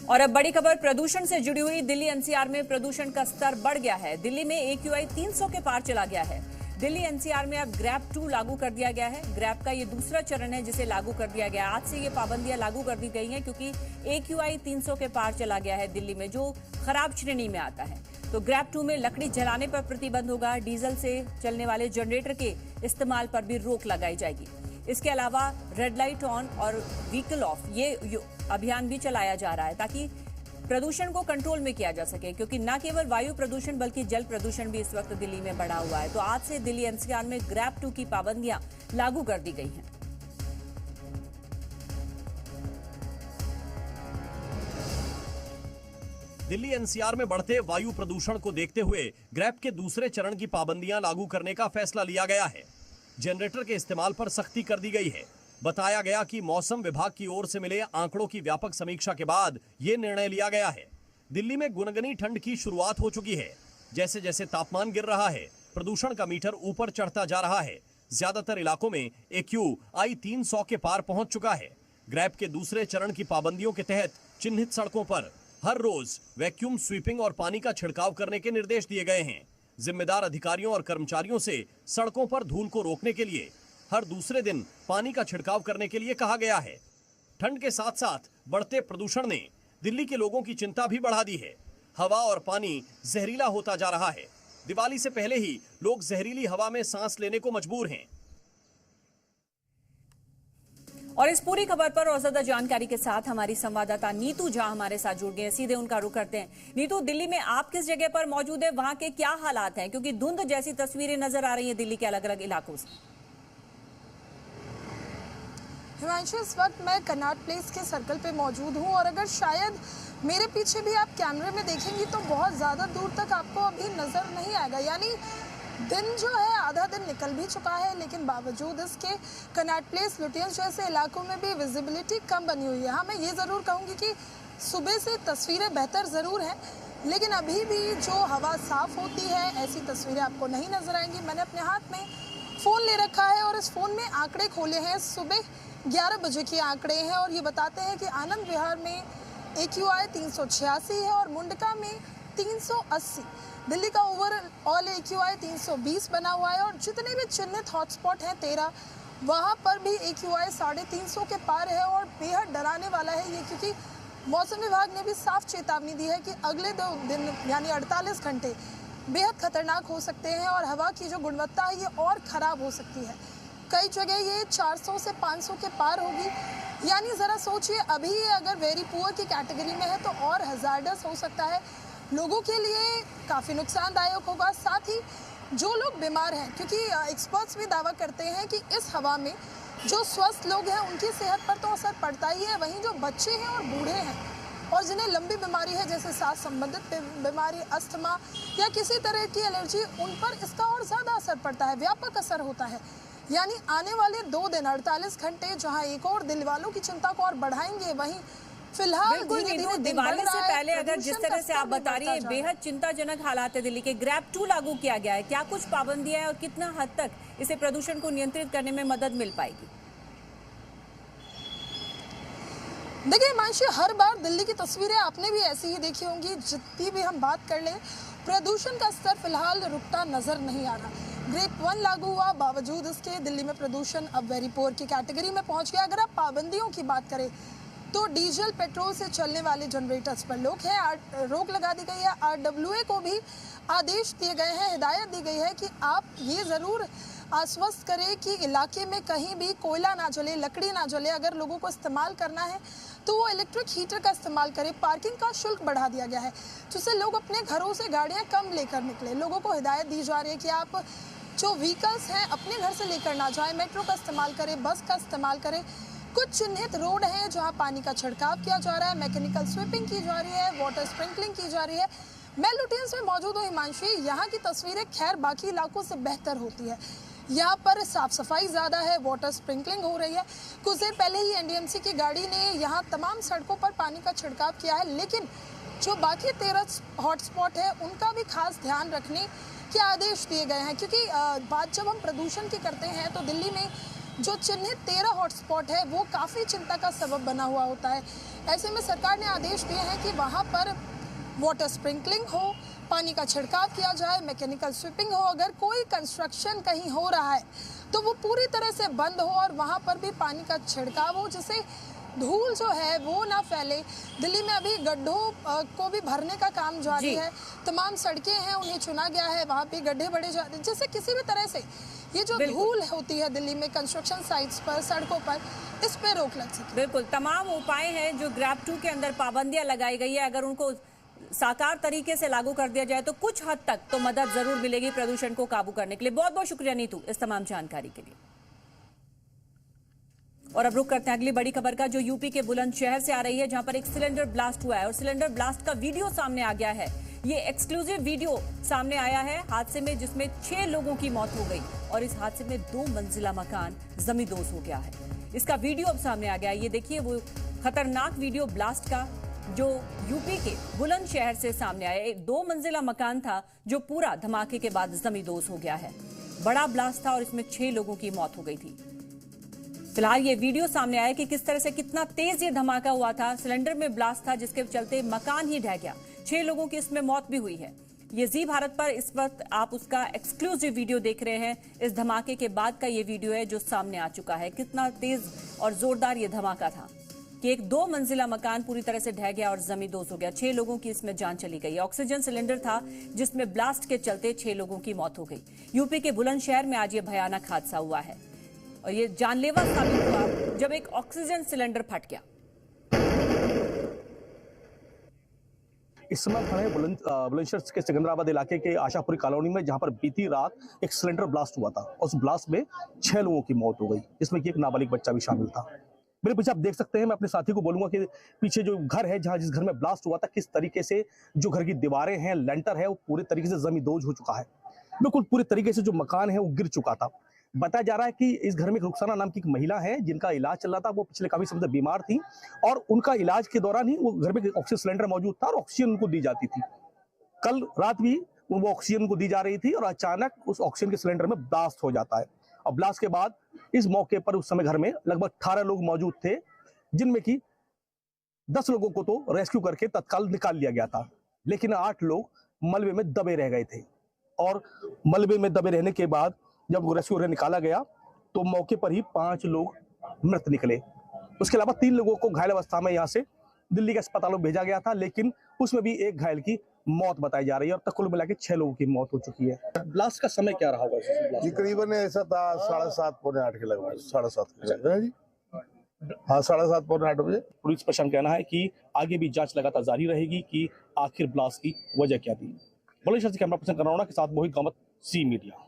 और अब बड़ी खबर प्रदूषण से जुड़ी हुई। दिल्ली एनसीआर में प्रदूषण का स्तर बढ़ गया है। दिल्ली में AQI 300 के पार चला गया है। दिल्ली एनसीआर में अब ग्रैप 2 लागू कर दिया गया है। ग्रैप का ये दूसरा चरण है जिसे लागू कर दिया गया। आज से ये पाबंदियां लागू कर दी गई हैं क्योंकि AQI 300 के पार चला गया है दिल्ली में, जो खराब श्रेणी में आता है। तो ग्रैप 2 में लकड़ी जलाने पर प्रतिबंध होगा। डीजल से चलने वाले जनरेटर के इस्तेमाल पर भी रोक लगाई जाएगी। इसके अलावा रेड लाइट ऑन और व्हीकल ऑफ ये अभियान भी चलाया जा रहा है ताकि प्रदूषण को कंट्रोल में किया जा सके, क्योंकि न केवल वायु प्रदूषण बल्कि जल प्रदूषण भी इस वक्त दिल्ली में बढ़ा हुआ है। तो आज से दिल्ली एनसीआर में ग्रैप 2 की पाबंदियां लागू कर दी गई हैं। दिल्ली एनसीआर में बढ़ते वायु प्रदूषण को देखते हुए ग्रैप के दूसरे चरण की पाबंदियां लागू करने का फैसला लिया गया है। जनरेटर के इस्तेमाल पर सख्ती कर दी गई है। बताया गया कि मौसम विभाग की ओर से मिले आंकड़ों की व्यापक समीक्षा के बाद यह निर्णय लिया गया है। दिल्ली में गुनगुनी ठंड की शुरुआत हो चुकी है। जैसे जैसे तापमान गिर रहा है, प्रदूषण का मीटर ऊपर चढ़ता जा रहा है। ज्यादातर इलाकों में AQI 300 के पार पहुंच चुका है। ग्रैप के दूसरे चरण की पाबंदियों के तहत चिन्हित सड़कों पर हर रोज वैक्यूम स्वीपिंग और पानी का छिड़काव करने के निर्देश दिए गए हैं। जिम्मेदार अधिकारियों और कर्मचारियों से सड़कों पर धूल को रोकने के लिए हर दूसरे दिन पानी का छिड़काव करने के लिए कहा गया है। ठंड के साथ साथ बढ़ते प्रदूषण ने दिल्ली के लोगों की चिंता भी बढ़ा दी है। हवा और पानी जहरीला होता जा रहा है। दिवाली से पहले ही लोग जहरीली हवा में सांस लेने को मजबूर हैं। और इस पूरी खबर पर और ज्यादा जानकारी के साथ हमारी संवाददाता नीतू झा हमारे साथ जुड़ गए हैं। सीधे उनका रुख करते हैं। नीतू, दिल्ली में आप किस जगह पर मौजूद है, वहां के क्या हालात हैं? क्योंकि धुंध जैसी तस्वीरें नजर आ रही हैं दिल्ली के अलग अलग इलाकों से। हिमांशु, इस वक्त मैं कनॉट प्लेस के सर्कल पे मौजूद हूँ और अगर शायद मेरे पीछे भी आप कैमरे में देखेंगी तो बहुत ज़्यादा दूर तक आपको अभी नज़र नहीं आएगा। यानी दिन जो है आधा दिन निकल भी चुका है, लेकिन बावजूद इसके कनॉट प्लेस, लुटियंस जैसे इलाकों में भी विजिबिलिटी कम बनी हुई है। हाँ, मैं ये ज़रूर कहूँगी कि सुबह से तस्वीरें बेहतर ज़रूर हैं, लेकिन अभी भी जो हवा साफ़ होती है ऐसी तस्वीरें आपको नहीं नज़र आएंगी। मैंने अपने हाथ में फ़ोन ले रखा है और इस फ़ोन में आंकड़े खोले हैं। सुबह 11 बजे के आंकड़े हैं और ये बताते हैं कि आनंद विहार में AQI 386 है और मुंडका में 380। दिल्ली का ओवरऑल AQI 320 बना हुआ है और जितने भी चिन्हित हॉटस्पॉट हैं 13, वहाँ पर भी AQI 350 के पार है और बेहद डराने वाला है ये, क्योंकि मौसम विभाग ने भी साफ चेतावनी दी है कि अगले 2 दिन यानी 48 घंटे बेहद खतरनाक हो सकते हैं और हवा की जो गुणवत्ता है ये और ख़राब हो सकती है। कई जगह ये 400 से 500 के पार होगी। यानी ज़रा सोचिए, अभी अगर वेरी पुअर की कैटेगरी में है तो और हज़ार्डस हो सकता है, लोगों के लिए काफ़ी नुकसानदायक होगा। साथ ही जो लोग बीमार हैं, क्योंकि एक्सपर्ट्स भी दावा करते हैं कि इस हवा में जो स्वस्थ लोग हैं उनकी सेहत पर तो असर पड़ता ही है, वहीं जो बच्चे हैं और बूढ़े हैं और जिन्हें लंबी बीमारी है जैसे सांस संबंधित बीमारी, अस्थमा या किसी तरह की एलर्जी, उन पर इसका और ज़्यादा असर पड़ता है, व्यापक असर होता है। यानी आने वाले 2 दिन 48 घंटे जहां एक और दिल वालों की चिंता को और बढ़ाएंगे, वहीं फिलहाल दिवाली से पहले अगर जिस तरह से आप बता रही है बेहद चिंताजनक हालात है दिल्ली के, ग्रैप 2 लागू किया गया है, क्या कुछ पाबंदियां हैं और कितना हद तक इसे प्रदूषण को नियंत्रित करने में मदद मिल पाएगी? देखिए हिमांशु, हर बार दिल्ली की तस्वीरें आपने भी ऐसी ही देखी होंगी। जितनी भी हम बात कर लें, प्रदूषण का स्तर फिलहाल रुकता नजर नहीं आ रहा। ग्रेप 1 लागू हुआ, बावजूद इसके दिल्ली में प्रदूषण अब वेरी पुअर की कैटेगरी में पहुंच गया। अगर आप पाबंदियों की बात करें तो डीजल पेट्रोल से चलने वाले जनरेटर्स पर रोक लगा दी गई है। RWA को भी आदेश दिए गए हैं, हिदायत दी गई है कि आप ये ज़रूर आश्वस्त करें कि इलाके में कहीं भी कोयला ना जले, लकड़ी ना जले। अगर लोगों को इस्तेमाल करना है तो वो इलेक्ट्रिक हीटर का इस्तेमाल करें। पार्किंग का शुल्क बढ़ा दिया गया है जिससे लोग अपने घरों से गाड़ियाँ कम लेकर निकले। लोगों को हिदायत दी जा रही है कि आप जो व्हीकल्स हैं अपने घर से लेकर ना जाएं, मेट्रो का इस्तेमाल करें, बस का इस्तेमाल करें। कुछ चिन्हित रोड हैं जहां पानी का छिड़काव किया जा रहा है, मैकेनिकल स्वीपिंग की जा रही है, वाटर स्प्रिंकलिंग की जा रही है। मैं लुटियंस में मौजूद हूँ हिमांशु। यहाँ की तस्वीरें खैर बाकी इलाकों से बेहतर होती है। यहाँ पर साफ सफाई ज़्यादा है, वाटर स्प्रिंकलिंग हो रही है। कुछ देर पहले ही NDMC की गाड़ी ने यहाँ तमाम सड़कों पर पानी का छिड़काव किया है, लेकिन जो बाकी 13 हॉटस्पॉट है उनका भी खास ध्यान रखने के आदेश दिए गए हैं। क्योंकि बात जब हम प्रदूषण की करते हैं तो दिल्ली में जो चिन्हित 13 हॉटस्पॉट है वो काफ़ी चिंता का सबब बना हुआ होता है। ऐसे में सरकार ने आदेश दिए हैं कि वहाँ पर वाटर स्प्रिंकलिंग हो, पानी का छिड़काव किया जाए, मैकेनिकल स्वीपिंग हो। अगर कोई कंस्ट्रक्शन कहीं हो रहा है तो वो पूरी तरह से बंद हो और वहाँ पर भी पानी का छिड़काव हो, जिससे धूल जो है वो ना फैले। दिल्ली में अभी गड्ढों को भी भरने का काम जारी है। तमाम सड़कें हैं उन्हें चुना गया है, वहाँ पे गड्ढे बढ़े जा रहे हैं, जिससे किसी भी तरह से ये जो धूल होती है दिल्ली में कंस्ट्रक्शन साइट्स पर, सड़कों पर, इस पे रोक लग सके। बिल्कुल, तमाम उपाय हैं जो ग्रैब 2 के अंदर पाबंदियां लगाई गई है, अगर उनको साकार तरीके से लागू कर दिया जाए तो कुछ हद तक तो मदद जरूर मिलेगी प्रदूषण को काबू करने के लिए। बहुत बहुत शुक्रिया नीतू इस तमाम जानकारी के लिए। और अब रुक करते हैं अगली बड़ी खबर का, जो यूपी के बुलंदशहर से आ रही है, जहां पर एक सिलेंडर ब्लास्ट हुआ है और सिलेंडर ब्लास्ट का वीडियो सामने आ गया है। ये एक्सक्लूसिव वीडियो सामने आया है हादसे में, जिसमें 6 लोगों की मौत हो गई और इस हादसे में 2 मंजिला मकान जमींदोज हो गया है। इसका वीडियो अब सामने आ गया है। ये देखिए वो खतरनाक वीडियो ब्लास्ट का जो यूपी के बुलंदशहर से सामने आया। एक 2 मंजिला मकान था जो पूरा धमाके के बाद जमींदोज हो गया है। बड़ा ब्लास्ट था और इसमें 6 लोगों की मौत हो गई थी। फिलहाल ये वीडियो सामने आया कि किस तरह से कितना तेज ये धमाका हुआ था। सिलेंडर में ब्लास्ट था जिसके चलते मकान ही ढह गया। 6 लोगों की इसमें मौत भी हुई है। ये जी भारत पर इस वक्त आप उसका एक्सक्लूसिव वीडियो देख रहे हैं। इस धमाके के बाद का ये वीडियो है जो सामने आ चुका है। कितना तेज और जोरदार ये धमाका था कि एक 2 मंजिला मकान पूरी तरह से ढह गया और जमींदोज हो गया। 6 लोगों की इसमें जान चली गई। ऑक्सीजन सिलेंडर था जिसमें ब्लास्ट के चलते 6 लोगों की मौत हो गई। यूपी के बुलंदशहर में आज ये भयानक हादसा हुआ है और ये जानलेवा साबित हुआ जब एक ऑक्सीजन सिलेंडर फट गया। इस समय खड़े बुलंदशहर के सिकंदराबाद इलाके के आशापुरी कॉलोनी में, जहां पर बीती रात एक सिलेंडर ब्लास्ट हुआ था। उस ब्लास्ट में 6 लोगों की मौत हो गई, जिसमें कि एक नाबालिग बच्चा भी शामिल था। मेरे पीछे आप देख सकते हैं, मैं अपने साथी को बोलूंगा कि पीछे जो घर है, जिस घर में ब्लास्ट हुआ था, किस तरीके से जो घर की दीवारें हैं, लेंटर है, वो पूरे तरीके से जमींदोज हो चुका है। बिल्कुल पूरी तरीके से जो मकान है वो गिर चुका था। बताया जा रहा है कि इस घर में रुखसाना नाम की एक महिला है जिनका इलाज चल रहा था। वो पिछले काफी समय से बीमार थी और उनका इलाज के दौरान ही वो घर में ऑक्सीजन सिलेंडर मौजूद था और ऑक्सीजन उनको दी जाती थी। कल रात भी वो ऑक्सीजन को दी जा रही थी और अचानक उस ऑक्सीजन के सिलेंडर में ब्लास्ट हो जाता है। और ब्लास्ट के बाद इस मौके पर उस समय घर में लगभग 18 लोग मौजूद थे, जिनमें की 10 लोगों को तो रेस्क्यू करके तत्काल निकाल लिया गया था, लेकिन 8 लोग मलबे में दबे रह गए थे। और मलबे में दबे रहने के बाद जब रेस्क्यू निकाला गया तो मौके पर ही 5 लोग मृत निकले। उसके अलावा 3 लोगों को घायल अवस्था में यहाँ से दिल्ली के अस्पतालों में भेजा गया था, लेकिन उसमें भी एक घायल की मौत बताई जा रही है और तक कुल मिला के 6 लोगों की मौत हो चुकी है। ब्लास्ट का समय क्या रहा होगा? जी करीबन ऐसा था 7:30 पौने 8 के लगभग, 7:30 के लगभग जी। हाँ 7:30 पौने 8 बजे। पुलिस प्रशासन कहना है कि आगे भी जांच लगातार जारी रहेगी कि आखिर ब्लास्ट की वजह क्या थी। बुलंदशहर से कैमरा पर्सन करुणा के साथ मोहित कामत, सी मीडिया।